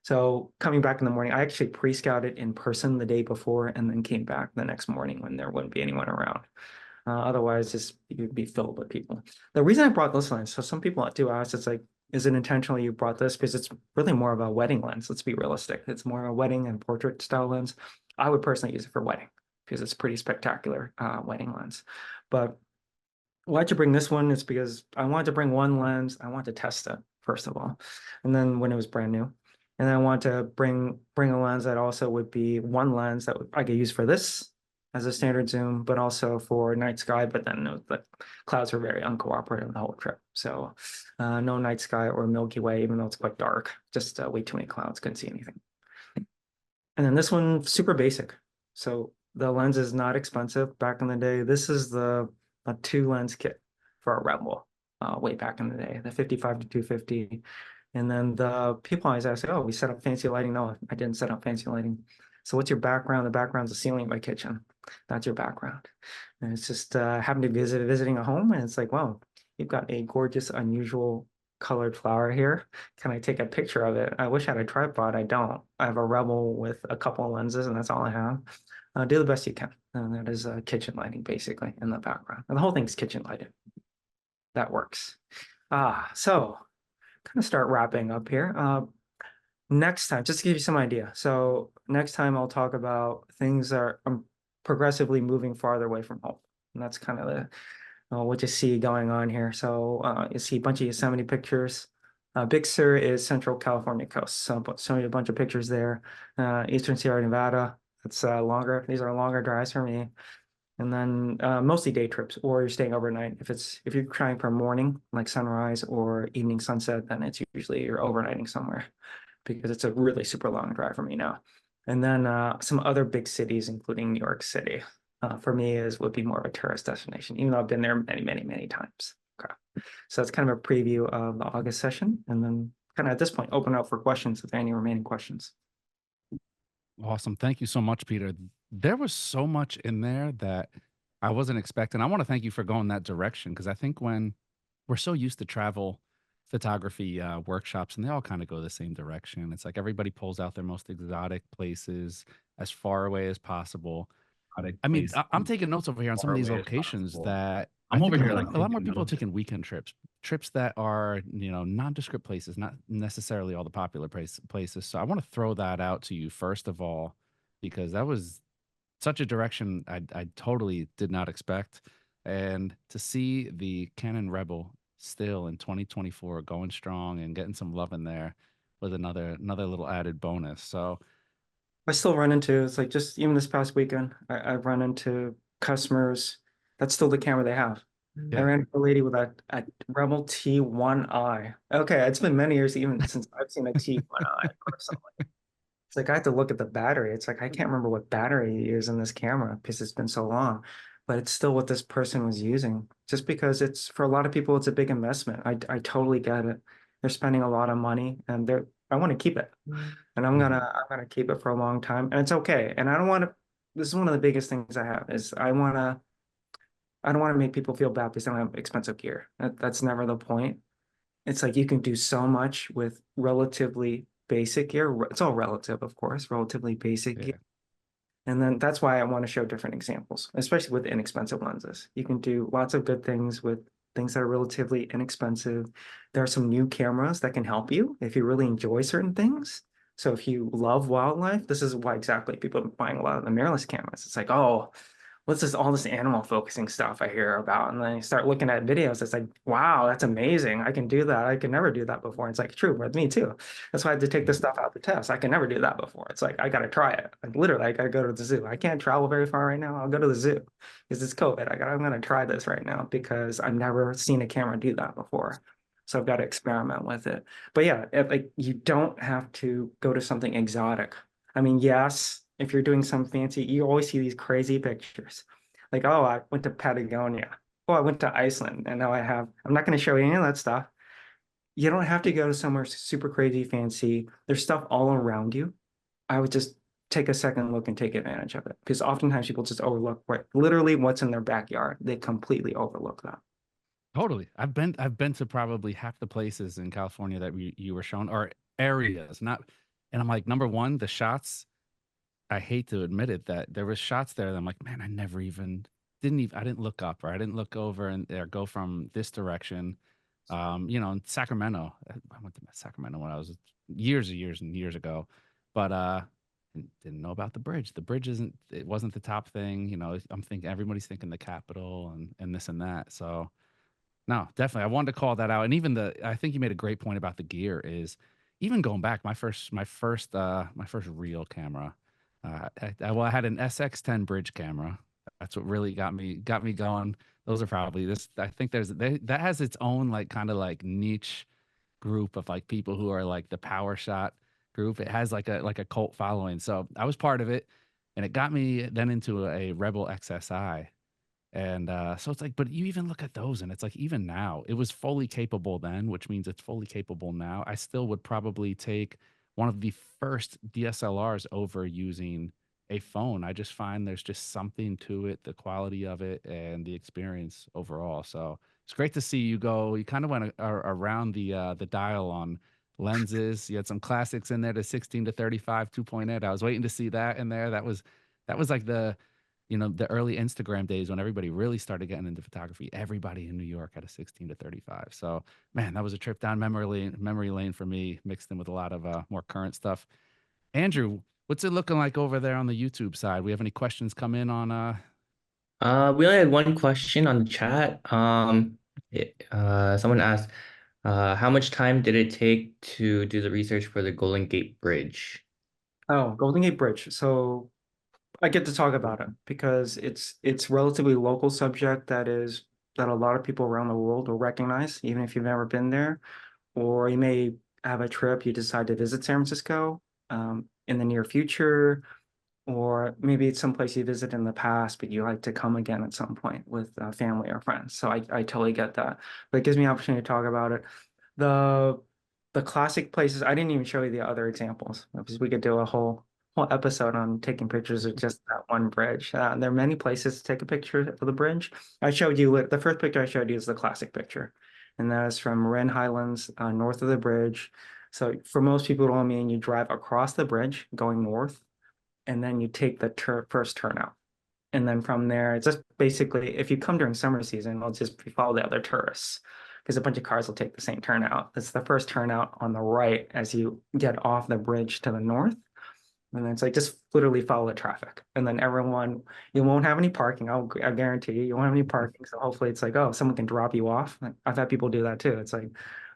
So coming back in the morning, I actually pre-scouted in person the day before and then came back the next morning when there wouldn't be anyone around. Otherwise, just you'd be filled with people. The reason I brought this lens, so some people do ask, it's like, is it intentional you brought this? Because it's really more of a wedding lens. Let's be realistic. It's more of a wedding and portrait style lens. I would personally use it for wedding because it's a pretty spectacular wedding lens. But why'd you bring this one? It's because I wanted to bring one lens. I wanted to test it, first of all. And then when it was brand new. And then I want to bring a lens that also would be one lens that I could use for this as a standard zoom, but also for night sky. But then the clouds were very uncooperative the whole trip. So no night sky or Milky Way, even though it's quite dark, just way too many clouds, couldn't see anything. And then this one, super basic. So the lens is not expensive. Back in the day, this is a 2-lens kit for a Rebel way back in the day, the 55 to 250. And then the people always ask, oh, we set up fancy lighting. No, I didn't set up fancy lighting. So what's your background? The background's the ceiling of my kitchen. That's your background. And it's just happened to be visiting a home. And it's like, wow, you've got a gorgeous, unusual colored flower here. Can I take a picture of it? I wish I had a tripod. I don't. I have a Rebel with a couple of lenses and that's all I have. Do the best you can. And that is kitchen lighting basically in the background. And the whole thing's kitchen lighting. That works. So kind of start wrapping up here. Next time, just to give you some idea. So next time I'll talk about things that are progressively moving farther away from home. And that's kind of the what you see going on here. So you see a bunch of Yosemite pictures. Big Sur is Central California coast. So a bunch of pictures there. Eastern Sierra Nevada, it's longer. These are longer drives for me. and then mostly day trips, or you're staying overnight. If you're trying for morning, like sunrise or evening sunset, then it's usually you're overnighting somewhere because it's a really super long drive for me now. And then some other big cities, including New York City, for me is would be more of a tourist destination, even though I've been there many, many, many times. Okay. So that's kind of a preview of the August session, and then kind of at this point, open up for questions if there are any remaining questions. Awesome. Thank you so much, Peter. There was so much in there that I wasn't expecting. I want to thank you for going that direction because I think when we're so used to travel photography workshops and they all kind of go the same direction. It's like everybody pulls out their most exotic places as far away as possible. I mean, I'm taking notes over here on some of these locations that I think a lot more people are taking weekend trips, trips that are, nondescript places, not necessarily all the popular places. So I want to throw that out to you first of all, because that was such a direction I totally did not expect. And to see the Canon Rebel still in 2024 going strong and getting some love in there was another little added bonus. So I still run into it's like just even this past weekend, I've run into customers that's still the camera they have. I yeah, ran into a lady with a Rebel T1i. Okay, it's been many years even since I've seen a T1i personally. It's like I have to look at the battery. It's like I can't remember what battery you use in this camera because it's been so long, but it's still what this person was using. Just because it's for a lot of people, it's a big investment. I totally get it. They're spending a lot of money and I want to keep it. And mhm, I'm gonna keep it for a long time. And it's okay. And I don't want to this is one of the biggest things I have is I don't want to make people feel bad because they don't have expensive gear. That's never the point. It's like you can do so much with relatively basic gear. It's all relative, of course, relatively basic gear. yeah, And then that's why I want to show different examples, especially with inexpensive lenses. You can do lots of good things with things that are relatively inexpensive. There are some new cameras that can help you if you really enjoy certain things. So if you love wildlife, this is why exactly people are buying a lot of the mirrorless cameras. It's like, oh, what's this all this animal focusing stuff I hear about? And then you start looking at videos, it's like, wow, that's amazing. I can do that. I could never do that before. It's like true with me too. That's why I had to take this mhm, stuff out the test. I can never do that before. It's like I gotta try it. Like literally, I gotta go to the zoo. I can't travel very far right now. I'll go to the zoo because it's COVID. I'm gonna try this right now because I've never seen a camera do that before. So I've got to experiment with it. But yeah, like you don't have to go to something exotic. I mean, yes, if you're doing some fancy, you always see these crazy pictures. Like, oh, I went to Patagonia. Oh, I went to Iceland. And now I'm not going to show you any of that stuff. You don't have to go to somewhere super crazy fancy. There's stuff all around you. I would just take a second look and take advantage of it because oftentimes people just overlook literally what's in their backyard. They completely overlook that. totally. I've been to probably half the places in California that you were shown or areas, not. And I'm like, number one, the shots. I hate to admit it that there was shots there that I'm like, man, I never even I didn't look up or I didn't look over and or go from this direction. In Sacramento, I went to Sacramento when I was years and years and years ago, but didn't know about the bridge. The bridge it wasn't the top thing. I'm thinking everybody's thinking the Capitol and this and that. So no, definitely. I wanted to call that out. And even I think you made a great point about the gear is even going back, my first real camera. I had an SX10 bridge camera. That's what really got me going. Those are probably this. I think that has its own like kind of like niche group of like people who are like the power shot group. It has like a cult following. So I was part of it, and it got me then into a Rebel XSI. And so it's like, but you even look at those, and it's like, even now, it was fully capable then, which means it's fully capable now. I still would probably take one of the first DSLRs over using a phone. I just find there's just something to it, the quality of it, and the experience overall. So it's great to see you go. You kind of went around the dial on lenses. You had some classics in there, the 16 to 35 2.8. I was waiting to see that in there. That was like the early Instagram days when everybody really started getting into photography. Everybody in New York had a 16 to 35. So, man, that was a trip down memory lane for me, mixed in with a lot of more current stuff. Andrew, what's it looking like over there on the YouTube side? We have any questions come in on We only had one question on the chat. Someone asked, how much time did it take to do the research for the Golden Gate Bridge? Oh, Golden Gate Bridge. So I get to talk about it because it's relatively local subject that a lot of people around the world will recognize, even if you've never been there, or you may have a trip, you decide to visit San Francisco in the near future, or maybe it's someplace you visited in the past, but you like to come again at some point with family or friends. So I totally get that. But it gives me an opportunity to talk about it. The the classic places, I didn't even show you the other examples because we could do a whole episode on taking pictures of just that one bridge. There are many places to take a picture of the bridge. I showed you the first picture I showed you is the classic picture, and that is from Marin Highlands, north of the bridge. So for most people, it will mean you drive across the bridge going north, and then you take the first turnout. And then from there, it's just basically, if you come during summer season, we'll just follow the other tourists because a bunch of cars will take the same turnout. It's the first turnout on the right as you get off the bridge to the north. And then it's like just literally follow the traffic. And then everyone, you won't have any parking. I guarantee you, you won't have any parking. So hopefully it's like, oh, someone can drop you off. I've had people do that too. It's like,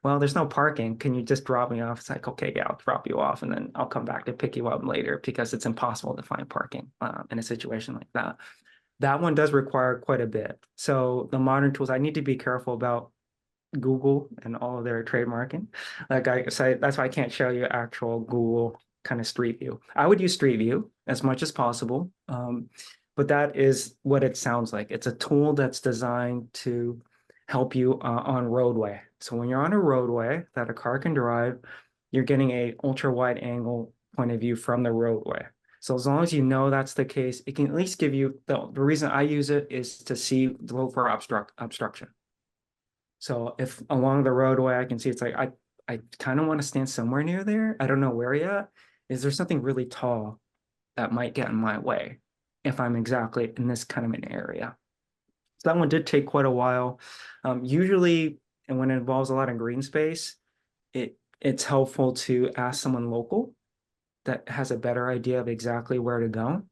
well, there's no parking. Can you just drop me off? It's like, okay, yeah, I'll drop you off and then I'll come back to pick you up later because it's impossible to find parking in a situation like that. That one does require quite a bit. So the modern tools, I need to be careful about Google and all of their trademarking. Like I say, that's why I can't show you actual Google kind of Street View. I would use Street View as much as possible, but that is what it sounds like. It's a tool that's designed to help you on roadway. So when you're on a roadway that a car can drive, you're getting a ultra wide angle point of view from the roadway. So as long as you know that's the case, it can at least give you the reason I use it is to see look for obstruction. So if along the roadway I can see it's like I kind of want to stand somewhere near there. I don't know where yet. Is there something really tall that might get in my way if I'm exactly in this kind of an area? So that one did take quite a while. Usually, and when it involves a lot of green space, it's helpful to ask someone local that has a better idea of exactly where to go.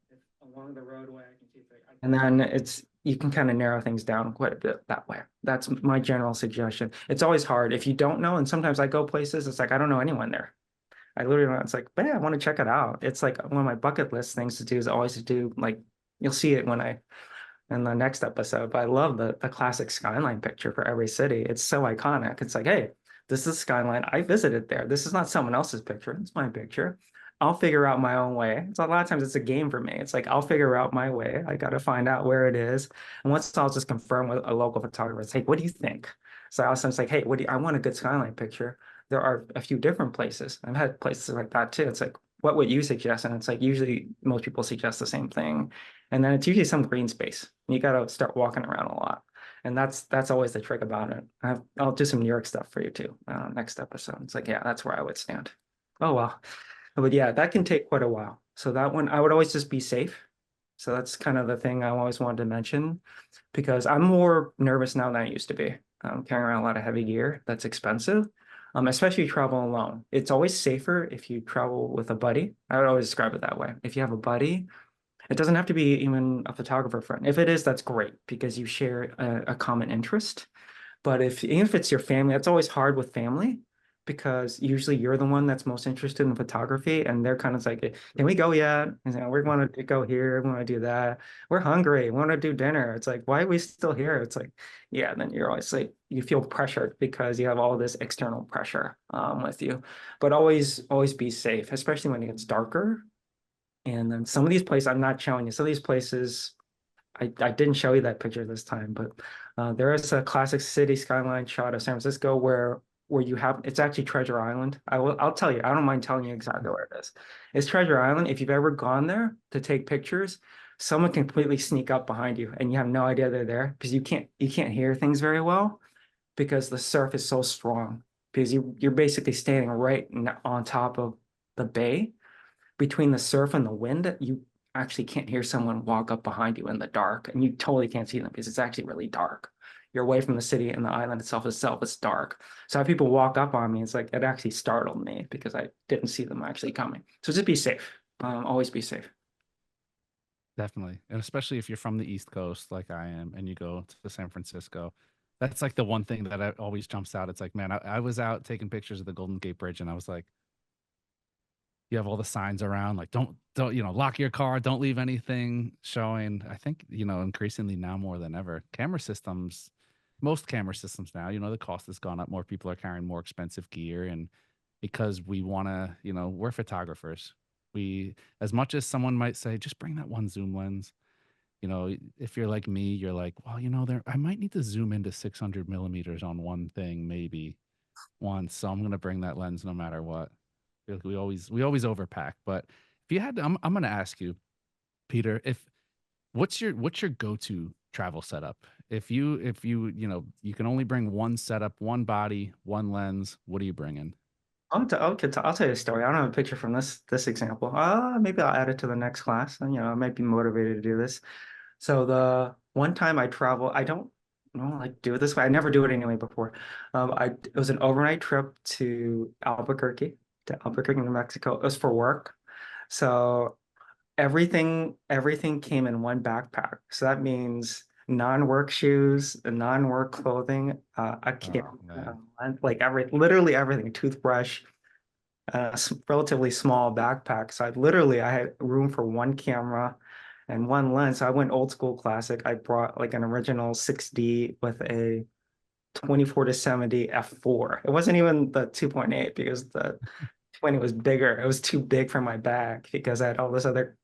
Along the roadway, I can see and then you can kind of narrow things down quite a bit that way. That's my general suggestion. It's always hard if you don't know, and sometimes I go places, it's like I don't know anyone there. I literally it's like, man, I want to check it out. It's like one of my bucket list things to do is always to do like you'll see it when I in the next episode. But I love the classic skyline picture for every city. It's so iconic. It's like, hey, this is skyline. I visited there. This is not someone else's picture. It's my picture. I'll figure out my own way. So a lot of times it's a game for me. It's like I'll figure out my way. I got to find out where it is. And once I'll just confirm with a local photographer, it's like, what do you think? So I was like, hey, I want a good skyline picture. There are a few different places. I've had places like that too. It's like, what would you suggest? And it's like usually most people suggest the same thing. And then it's usually some green space. You got to start walking around a lot. And that's always the trick about it. I'll do some New York stuff for you too. Next episode. It's like, yeah, that's where I would stand. Oh, well. But yeah, that can take quite a while. So that one, I would always just be safe. So that's kind of the thing I always wanted to mention because I'm more nervous now than I used to be. Carrying around a lot of heavy gear that's expensive, especially if you travel alone. It's always safer if you travel with a buddy. I would always describe it that way. If you have a buddy, it doesn't have to be even a photographer friend. If it is, that's great because you share a common interest. But even if it's your family, that's always hard with family because usually you're the one that's most interested in photography and they're kind of like, can we go yet? And, we want to go here, we want to do that. We're hungry, we want to do dinner. It's like, why are we still here? It's like, yeah, then you're always like, you feel pressured because you have all this external pressure with you. But always be safe, especially when it gets darker. And then some of these places, I'm not showing you, some of these places, I didn't show you that picture this time, but there is a classic city skyline shot of San Francisco where you have it's actually Treasure Island. I'll tell you, I don't mind telling you exactly where it is. It's Treasure Island. If you've ever gone there to take pictures, someone can completely sneak up behind you and you have no idea they're there because you can't hear things very well because the surf is so strong because you're basically standing right on top of the bay between the surf and the wind, you actually can't hear someone walk up behind you in the dark, and you totally can't see them because it's actually really dark. You're away from the city and the island itself it's dark. So if people walk up on me, it's like it actually startled me because I didn't see them actually coming. So just be safe. Always be safe. Definitely. And especially if you're from the East Coast like I am and you go to San Francisco. That's like the one thing that always jumps out. It's like, man, I was out taking pictures of the Golden Gate Bridge and I was like, you have all the signs around like don't lock your car, don't leave anything showing. I think increasingly now more than ever, most camera systems now, the cost has gone up. More people are carrying more expensive gear, and because we want to, we're photographers. We, as much as someone might say, just bring that one zoom lens. If you're like me, you're like, well, there I might need to zoom into 600 millimeters on one thing, maybe once. So I'm gonna bring that lens no matter what. I feel like we always overpack. But if you had to, I'm gonna ask you, Peter, if what's your go-to travel setup? If you you can only bring one setup, one body, one lens, what are you bringing? I'll tell you a story. I don't have a picture from this example. Maybe I'll add it to the next class. And, I might be motivated to do this. So the one time I travel, I don't like do it this way. I never do it anyway before. It was an overnight trip to Albuquerque, New Mexico. It was for work. So everything came in one backpack. So that means non-work shoes, non-work clothing, a camera, Oh man. like literally everything, toothbrush, relatively small backpack. So I had room for one camera and one lens. So I went old school classic. I brought like an original 6D with a 24 to 70 f4. It wasn't even the 2.8 because the 20 was bigger. It was too big for my bag because I had all this other,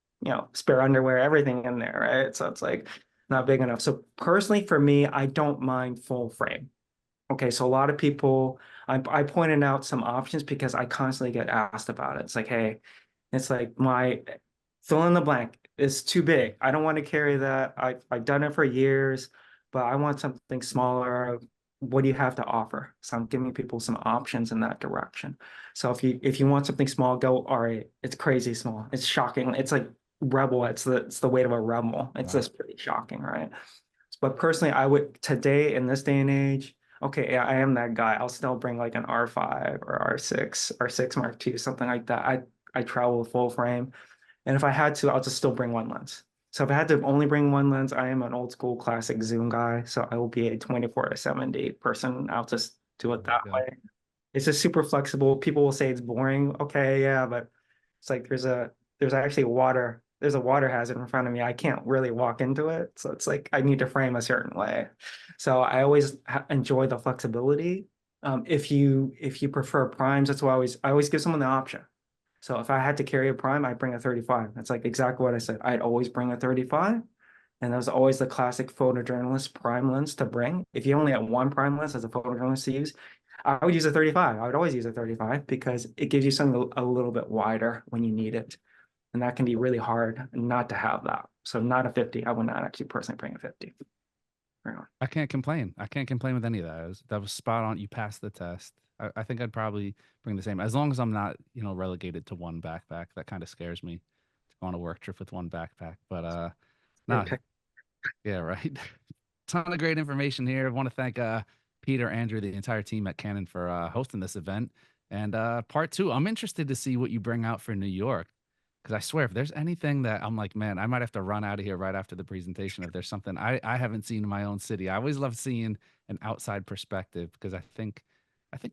spare underwear, everything in there, right? So it's like not big enough. So personally for me, I don't mind full frame. Okay, so a lot of people, I pointed out some options because I constantly get asked about it. It's like, hey, it's like my fill in the blank is too big. I don't want to carry that. I've done it for years, but I want something smaller. What do you have to offer? So I'm giving people some options in that direction. So if you want something small, go, all right, it's crazy small. It's shocking. It's like rebel. It's the weight of a rebel. It's Wow. just pretty shocking, right? But personally, I would today in this day and age, okay, yeah, I am that guy. I'll still bring like an R5 or R6 Mark II, something like that. I travel with full frame. And if I had to, I'll just still bring one lens. So if I had to only bring one lens, I am an old school classic zoom guy. So I will be a 24 to 70 person. I'll just do it There you that go. way. It's just super flexible. People will say it's boring. Okay, yeah, but it's like there's actually water. There's a water hazard in front of me. I can't really walk into it. So it's like I need to frame a certain way. So I always enjoy the flexibility. If you prefer primes, that's why I always give someone the option. So if I had to carry a prime, I'd bring a 35. That's like exactly what I said. I'd always bring a 35. And that was always the classic photojournalist prime lens to bring. If you only have one prime lens as a photojournalist to use, I would use a 35. I would always use a 35 because it gives you something a little bit wider when you need it. And that can be really hard not to have that. So not a 50. I would not actually personally bring a 50. Right on. I can't complain. I can't complain with any of that. That was spot on. You passed the test. I think I'd probably bring the same, as long as I'm not, relegated to one backpack. That kind of scares me to go on a work trip with one backpack. But Great no, pick. yeah, right. Ton of great information here. I want to thank Peter, Andrew, the entire team at Canon for hosting this event. And part two, I'm interested to see what you bring out for New York. Because I swear, if there's anything that I'm like, man, I might have to run out of here right after the presentation if there's something I haven't seen in my own city. I always love seeing an outside perspective because I think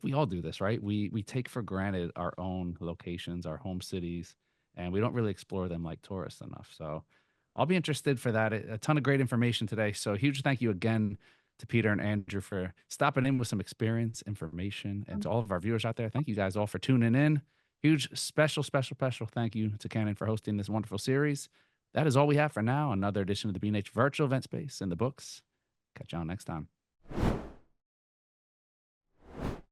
we all do this, right? We take for granted our own locations, our home cities, and we don't really explore them like tourists enough. So I'll be interested for that. A ton of great information today. So huge thank you again to Peter and Andrew for stopping in with some experience, information, and to all of our viewers out there. Thank you guys all for tuning in. Huge special thank you to Canon for hosting this wonderful series. That is all we have for now. Another edition of the B&H Virtual Event Space in the books. Catch y'all next time.